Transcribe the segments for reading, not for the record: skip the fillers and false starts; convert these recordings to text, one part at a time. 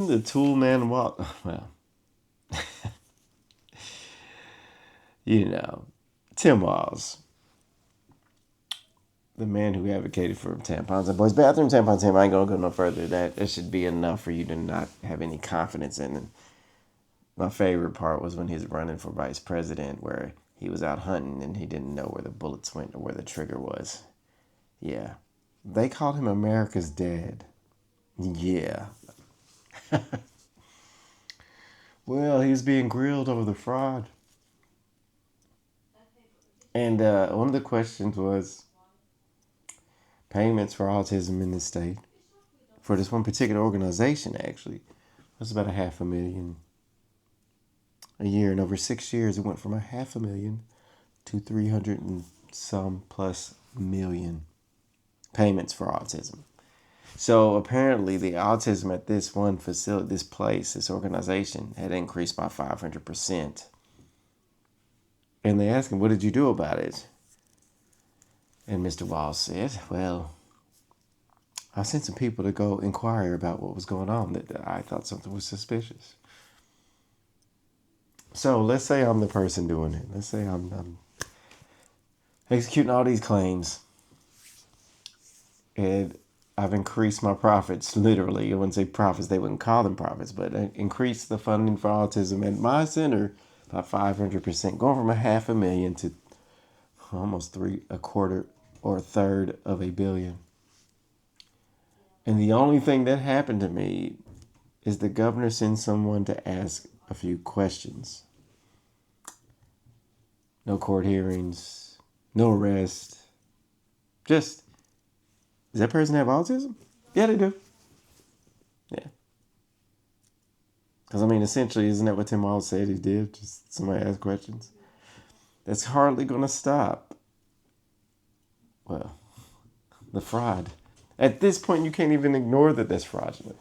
The tool man Walz. Well, you know, Tim Walz, the man who advocated for tampons and boys' bathroom tampons. I ain't gonna go no further. That should be enough for you to not have any confidence in. And my favorite part was when he was running for vice president, where he was out hunting and he didn't know where the bullets went or where the trigger was. Yeah, they called him America's dad. Yeah. Well, he's being grilled over the fraud. And one of the questions was payments for autism in the state. For this one particular organization, actually, was about $500,000 a year. And over 6 years, it went from $500,000 to 300 and some plus million payments for autism. So apparently, the autism at this one facility, this place, this organization had increased by 500%. And they asked him, "What did you do about it?" And Mr. Walz said, "Well, I sent some people to go inquire about what was going on, that I thought something was suspicious." So let's say I'm the person doing it. Let's say I'm executing all these claims, and I've increased my profits, literally. I wouldn't say profits, they wouldn't call them profits, but increased the funding for autism at my center by 500%, going from $500,000 to almost a quarter or a third of a billion. And the only thing that happened to me is the governor sends someone to ask a few questions. No court hearings, no arrest. Just, does that person have autism? Yeah, they do. Yeah. Because, I mean, essentially, isn't that what Tim Walz said he did? Just somebody asked questions. That's hardly going to stop, well, the fraud. At this point, you can't even ignore that that's fraudulent.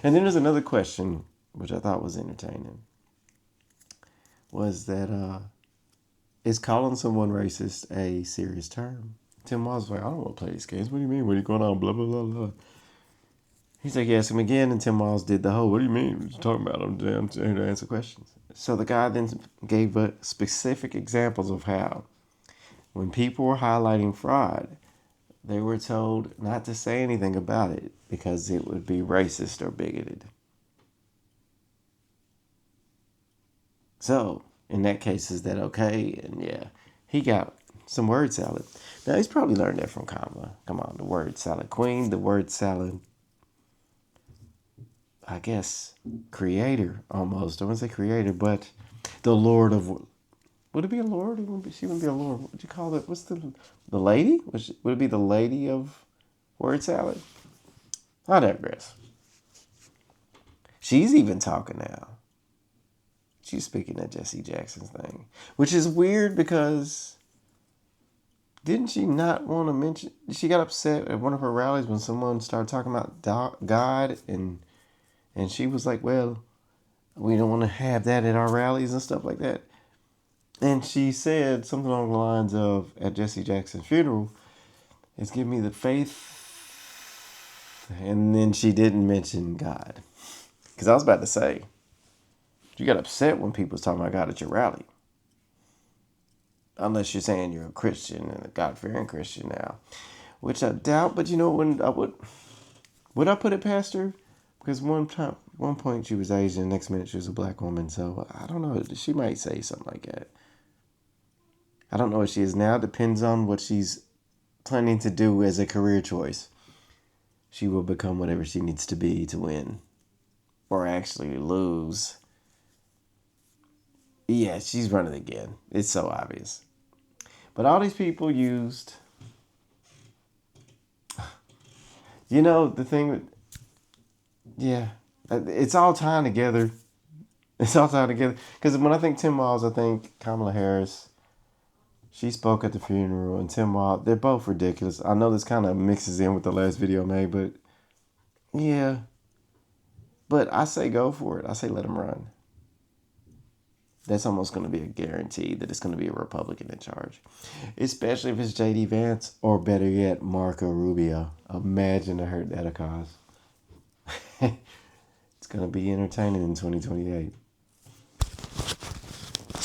And then there's another question, which I thought was entertaining, was that is calling someone racist a serious term? Tim Walz was like, "I don't want to play these games. What do you mean? What are you going on? Blah, blah, blah, blah." He's like, "You ask him again," and Tim Walz did the whole, "What do you mean? What are you talking about? I'm here to answer questions." So the guy then gave specific examples of how, when people were highlighting fraud, they were told not to say anything about it because it would be racist or bigoted. So, in that case, is that okay? And yeah, he got some word salad. Now, he's probably learned that from Kamala. Come on, the word salad queen, the word salad, I guess, creator almost. I wouldn't say creator, but the Lord of. Would it be a Lord? She wouldn't be a Lord. What would you call it? What's the lady? Would it be the lady of word salad? I digress. She's even talking now. She's speaking at Jesse Jackson's thing, which is weird because didn't she not want to mention? She got upset at one of her rallies when someone started talking about God, and she was like, "Well, we don't want to have that at our rallies and stuff like that." And she said something along the lines of, at Jesse Jackson's funeral, "It's given me the faith." And then she didn't mention God. Because I was about to say, you got upset when people was talking about God at your rally. Unless you're saying you're a Christian and a God-fearing Christian now. Which I doubt, but you know, when I would I put it past her? Because one point she was Asian, the next minute she was a black woman, so I don't know. She might say something like that. I don't know what she is now. Depends on what she's planning to do as a career choice. She will become whatever she needs to be to win. Or actually lose. Yeah, she's running again. It's so obvious. But all these people used... You know, the thing... Yeah. It's all tying together. It's all tying together. Because when I think Tim Walz, I think Kamala Harris. She spoke at the funeral, and Tim Walz, they're both ridiculous. I know this kind of mixes in with the last video I made, but yeah. But I say go for it. I say let him run. That's almost going to be a guarantee that it's going to be a Republican in charge. Especially if it's J.D. Vance, or better yet, Marco Rubio. Imagine the hurt that'll cause. It's gonna be entertaining in 2028.